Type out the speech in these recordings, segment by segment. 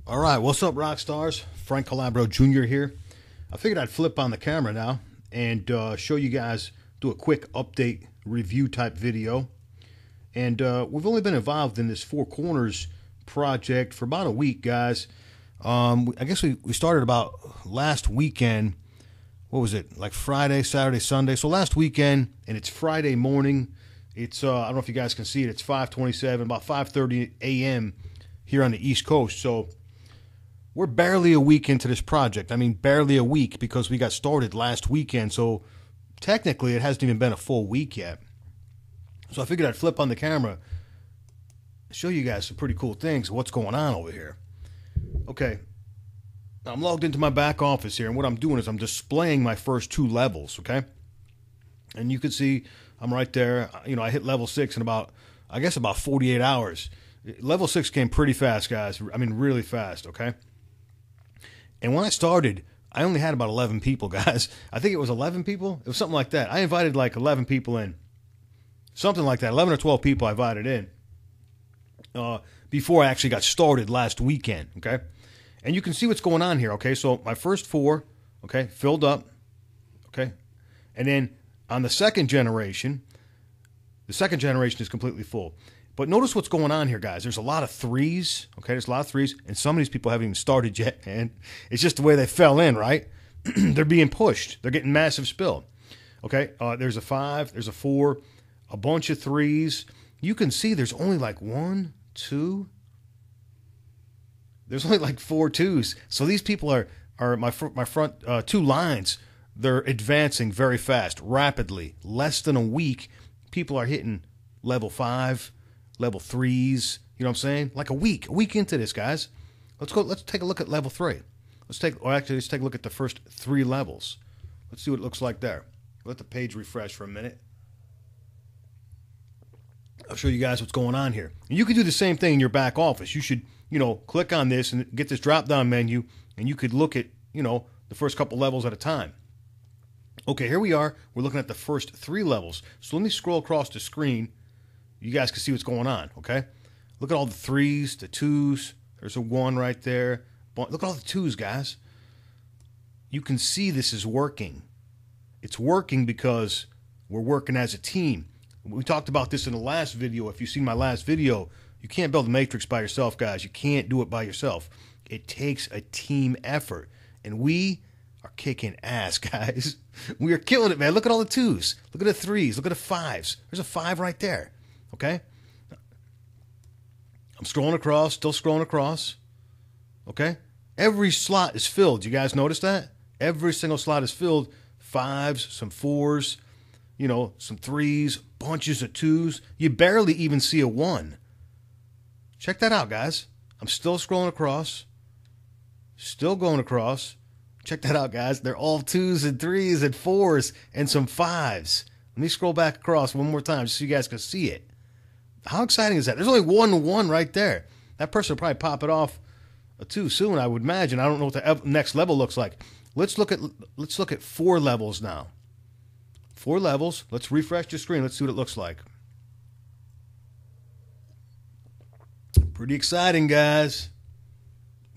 All right, what's up, rock stars? Frank Calabro Jr. here. I figured I'd flip on the camera now and show you guys, do a quick update review type video. And we've only been involved in this Four Corners project for about a week, guys. I guess we started about last weekend. What was it? Like Friday, Saturday, Sunday. So last weekend, and it's Friday morning. It's I don't know if you guys can see it. It's 5:27, about 5:30 a.m. here on the East Coast. So we're barely a week into this project. I mean, barely a week because we got started last weekend. So technically, it hasn't even been a full week yet. So I figured I'd flip on the camera, show you guys some pretty cool things, what's going on over here. Okay, I'm logged into my back office here, and what I'm doing is I'm displaying my first two levels, okay? And you can see I'm right there. You know, I hit level 6 in about 48 hours. Level 6 came pretty fast, guys. I mean, really fast, okay? And when I started, I only had about 11 people, guys. I think it was 11 people. It was something like that. I invited like 11 people in. Something like that. 11 or 12 people I invited in before I actually got started last weekend, okay? And you can see what's going on here, okay? So my first four, okay, filled up, okay? And then on the second generation is completely full. But notice what's going on here, guys. There's a lot of threes, okay? There's a lot of threes, and some of these people haven't even started yet, and it's just the way they fell in, right? They're being pushed. They're getting massive spill, okay? There's a 5, there's a 4, a bunch of threes. You can see there's only like 1, 2. There's only like 4 2s. So these people are my front two lines. They're advancing very fast, rapidly. Less than a week, people are hitting level 5, level 3s. You know what I'm saying? Like a week into this, guys. Let's take a look at level 3. Let's take a look at the first 3 levels. Let's see what it looks like there. Let the page refresh for a minute. I'll show you guys what's going on here. And you can do the same thing in your back office. You should, click on this and get this drop-down menu, and you could look at, the first couple levels at a time. Okay, here we are. We're looking at the first 3 levels. So let me scroll across the screen. You guys can see what's going on, okay? Look at all the 3s, the 2s. There's a 1 right there. Look at all the 2s, guys. You can see this is working. It's working because we're working as a team. We talked about this in the last video. If you've seen my last video, you can't build a matrix by yourself, guys. You can't do it by yourself. It takes a team effort. And we are kicking ass, guys. We are killing it, man. Look at all the 2s. Look at the 3s. Look at the 5s. There's a 5 right there. Okay? I'm scrolling across, still scrolling across. Okay? Every slot is filled. You guys notice that? Every single slot is filled. 5s, some 4s, some 3s, bunches of 2s. You barely even see a 1. Check that out, guys. I'm still scrolling across. Still going across. Check that out, guys. They're all 2s and 3s and 4s and some 5s. Let me scroll back across one more time so you guys can see it. How exciting is that? There's only 1 right there. That person will probably pop it off too soon, I would imagine. I don't know what the next level looks like. Let's look at 4 levels now. 4 levels. Let's refresh the screen. Let's see what it looks like. Pretty exciting, guys.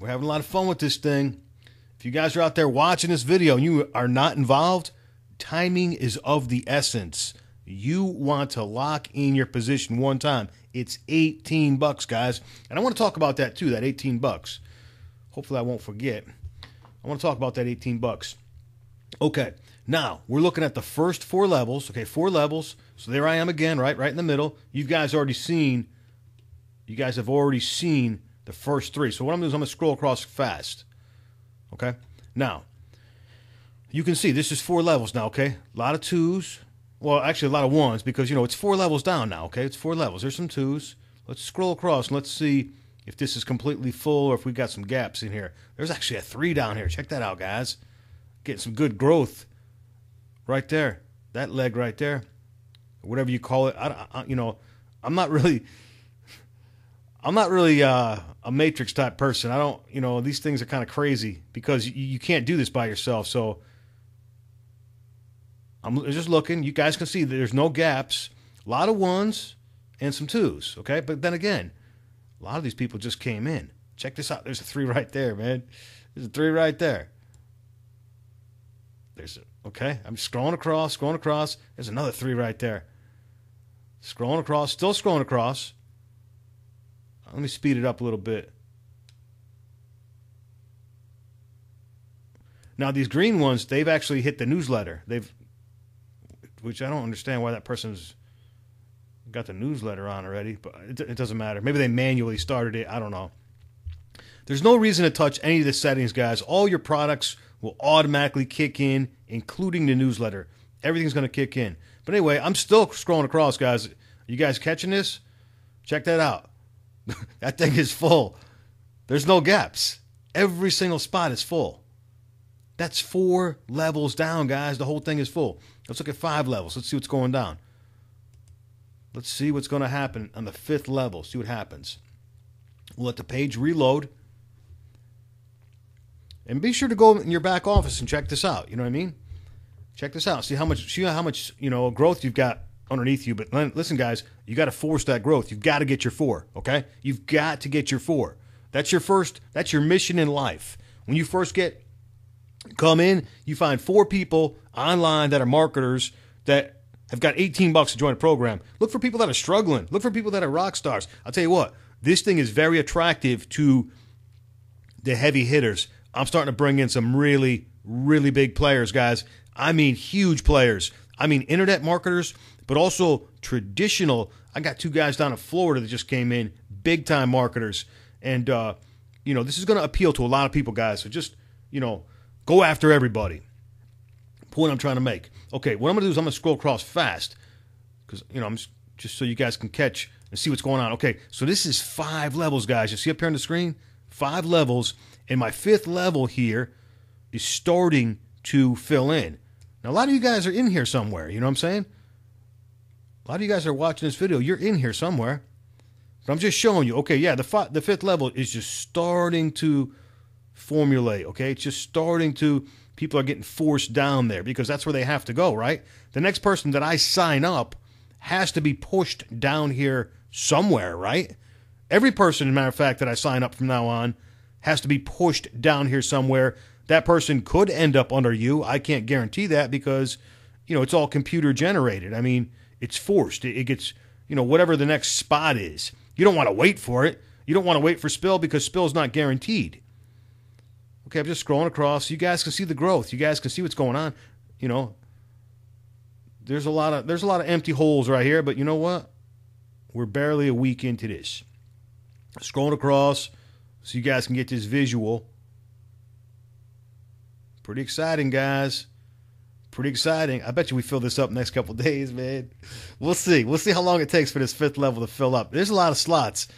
We're having a lot of fun with this thing. If you guys are out there watching this video and you are not involved, timing is of the essence. You want to lock in your position one time. It's $18, guys. And I want to talk about that too, that $18. Hopefully I won't forget. I want to talk about that $18. Okay, now we're looking at the first 4 levels. Okay, 4 levels. So there I am again, right in the middle. You guys have already seen the first 3. So what I'm going to do is I'm going to scroll across fast. Okay, now you can see this is 4 levels now. Okay, a lot of 2s. Well, actually, a lot of 1s because, it's 4 levels down now, okay? It's 4 levels. There's some 2s. Let's scroll across and let's see if this is completely full or if we've got some gaps in here. There's actually a 3 down here. Check that out, guys. Getting some good growth right there. That leg right there, whatever you call it. I'm not really a matrix type person. I don't, these things are kind of crazy because you can't do this by yourself. So I'm just looking. You guys can see that there's no gaps. A lot of 1s and some 2s, okay? But then again, a lot of these people just came in. Check this out. There's a 3 right there, man. There's a 3 right there. Okay, I'm scrolling across, scrolling across. There's another 3 right there. Scrolling across, still scrolling across. Let me speed it up a little bit. Now, these green ones, they've actually hit the newsletter. Which I don't understand why that person's got the newsletter on already, but it doesn't matter. Maybe they manually started it. I don't know. There's no reason to touch any of the settings, guys. All your products will automatically kick in, including the newsletter. Everything's going to kick in. But anyway, I'm still scrolling across, guys. Are you guys catching this? Check that out. That thing is full. There's no gaps. Every single spot is full. That's 4 levels down, guys. The whole thing is full. Let's look at 5 levels. Let's see what's going down. Let's see what's going to happen on the 5th level. See what happens. We'll let the page reload. And be sure to go in your back office and check this out. You know what I mean? Check this out. See how much growth you've got underneath you. But listen, guys, you got to force that growth. You've got to get your 4, okay? You've got to get your 4. That's your mission in life. When you first come in, you find 4 people online that are marketers that have got $18 to join a program. Look for people that are struggling. Look for people that are rock stars. I'll tell you what, this thing is very attractive to the heavy hitters. I'm starting to bring in some really, really big players, guys. I mean huge players. I mean internet marketers, but also traditional. I got 2 guys down in Florida that just came in, big-time marketers. And, this is going to appeal to a lot of people, guys. So just, go after everybody. Point I'm trying to make. Okay, what I'm going to do is I'm going to scroll across fast because, I'm just so you guys can catch and see what's going on. Okay, so this is 5 levels, guys. You see up here on the screen? 5 levels. And my 5th level here is starting to fill in. Now, a lot of you guys are in here somewhere. You know what I'm saying? A lot of you guys are watching this video. You're in here somewhere. But I'm just showing you. Okay, yeah, the 5th level is just starting to formulate. Okay, it's just starting to... People are getting forced down there because that's where they have to go, right? The next person that I sign up has to be pushed down here somewhere, right? Every person, as a matter of fact, that I sign up from now on has to be pushed down here somewhere. That person could end up under you. I can't guarantee that because, it's all computer generated. I mean, it's forced. It gets, whatever the next spot is. You don't want to wait for it. You don't want to wait for Spill because Spill's not guaranteed. Okay, I'm just scrolling across. You guys can see the growth. You guys can see what's going on. There's a lot of empty holes right here, but you know what? We're barely a week into this. Scrolling across so you guys can get this visual. Pretty exciting, guys. Pretty exciting. I bet you we fill this up next couple days, man. We'll see. We'll see how long it takes for this 5th level to fill up. There's a lot of slots.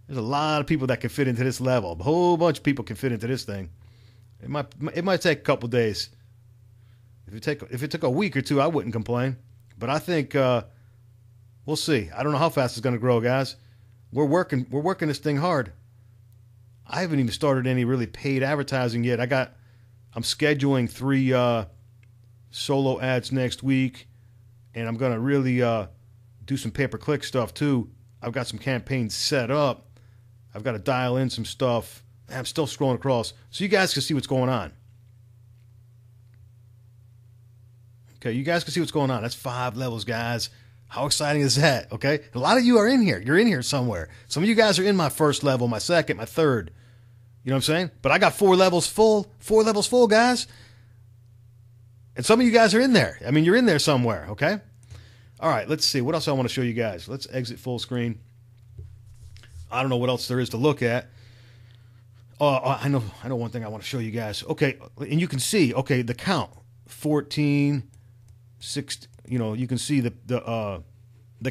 There's a lot of people that can fit into this level. A whole bunch of people can fit into this thing. It might take a couple days. If it took a week or 2, I wouldn't complain. But I think we'll see. I don't know how fast it's going to grow, guys. We're working this thing hard. I haven't even started any really paid advertising yet. I'm scheduling 3 solo ads next week, and I'm going to really do some pay-per-click stuff too. I've got some campaigns set up. I've got to dial in some stuff. I'm still scrolling across so you guys can see what's going on. Okay, you guys can see what's going on. That's 5 levels, guys. How exciting is that? Okay, a lot of you are in here. You're in here somewhere. Some of you guys are in my 1st level, my 2nd, my 3rd. You know what I'm saying? But I got 4 levels full. 4 levels full, guys. And some of you guys are in there. I mean, you're in there somewhere, okay? All right, let's see. What else I want to show you guys? Let's exit full screen. I don't know what else there is to look at. I know one thing I want to show you guys. Okay, and you can see, okay, the count. 14, 16, you can see the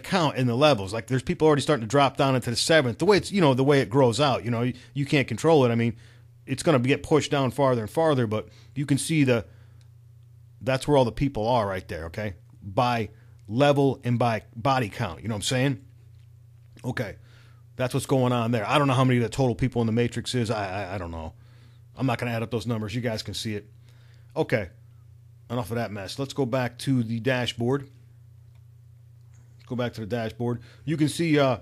count in the levels. Like there's people already starting to drop down into the 7th. The way it's, the way it grows out, you can't control it. I mean, it's going to get pushed down farther and farther, but you can see that's where all the people are right there, okay? By level and by body count, you know what I'm saying? Okay, that's what's going on there. I don't know how many the total people in the matrix is. I don't know. I'm not going to add up those numbers. You guys can see it. Okay, enough of that mess. Let's go back to the dashboard. Go back to the dashboard. You can see I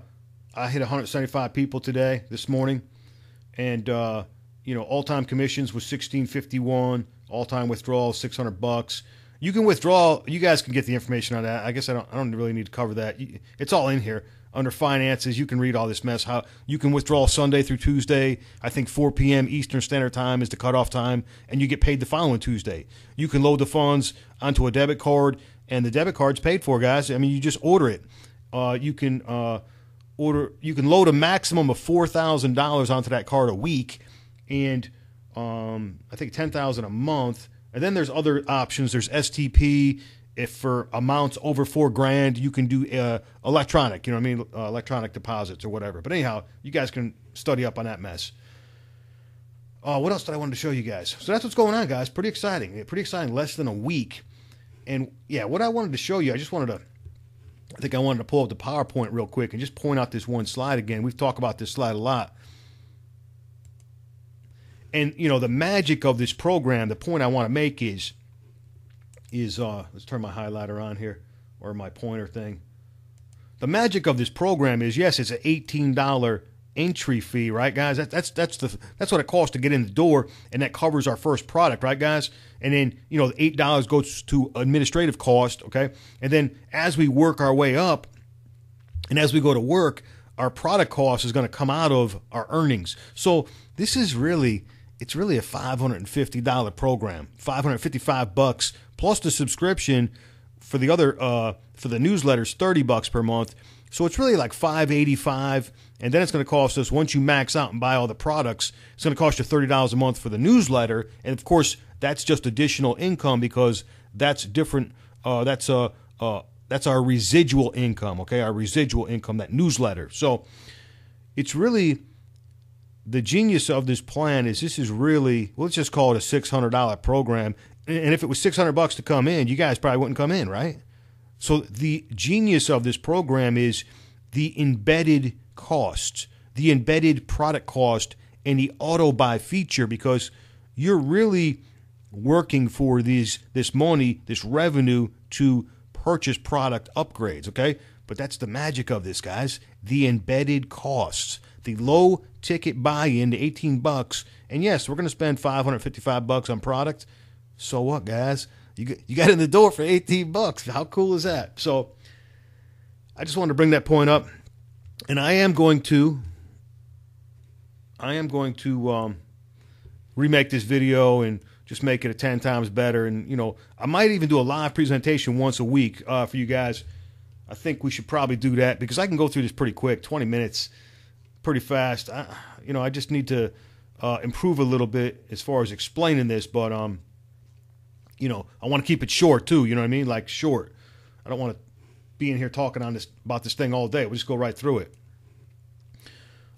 hit 175 people this morning. And all-time commissions was $16.51. All-time withdrawal $600. You can withdraw. You guys can get the information on that. I guess I don't really need to cover that. It's all in here under finances. You can read all this mess. How you can withdraw Sunday through Tuesday. I think 4 p.m. Eastern Standard Time is the cutoff time, and you get paid the following Tuesday. You can load the funds onto a debit card, and the debit card's paid for, guys. I mean, you just order it. You can load a maximum of $4,000 onto that card a week, and I think $10,000 a month. And then there's other options. There's STP. If for amounts over $4,000, you can do electronic. You know what I mean? Electronic deposits or whatever. But anyhow, you guys can study up on that mess. What else did I want to show you guys? So that's what's going on, guys. Pretty exciting. Pretty exciting. Less than a week. And yeah, what I wanted to show you, I think I wanted to pull up the PowerPoint real quick and just point out this one slide again. We've talked about this slide a lot. And, the magic of this program, the point I want to make is let's turn my highlighter on here, or my pointer thing. The magic of this program is, yes, it's an $18 entry fee, right, guys? That's what it costs to get in the door, and that covers our first product, right, guys? And then, the $8 goes to administrative cost, okay? And then as we work our way up, and as we go to work, our product cost is going to come out of our earnings. So this is really... It's really a $550 program, $555 plus the subscription for the other for the newsletters, $30 per month. So it's really like $585, and then it's going to cost us, once you max out and buy all the products, it's going to cost you $30 a month for the newsletter, and of course that's just additional income because that's different. That's our residual income, okay? Our residual income, that newsletter. So it's really. The genius of this plan is this is really, let's just call it a $600 program. And if it was $600 to come in, you guys probably wouldn't come in, right? So the genius of this program is the embedded costs, the embedded product cost, and the auto buy feature, because you're really working for this money, this revenue to purchase product upgrades, okay? But that's the magic of this, guys. The embedded costs, the low ticket buy-in to $18. And yes, we're going to spend $555 on product. So what, guys? You got in the door for $18. How cool is that? So I just wanted to bring that point up. And I am going to remake this video and just make it 10 times better. And, I might even do a live presentation once a week for you guys. I think we should probably do that because I can go through this pretty quick, 20 minutes, pretty fast. I just need to improve a little bit as far as explaining this, but I want to keep it short too. You know what I mean? Like short. I don't want to be in here talking about this thing all day. We'll just go right through it.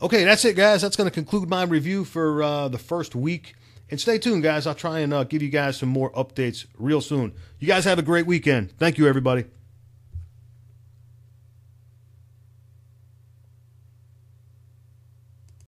Okay, that's it, guys. That's going to conclude my review for the first week. And stay tuned, guys. I'll try and give you guys some more updates real soon. You guys have a great weekend. Thank you, everybody.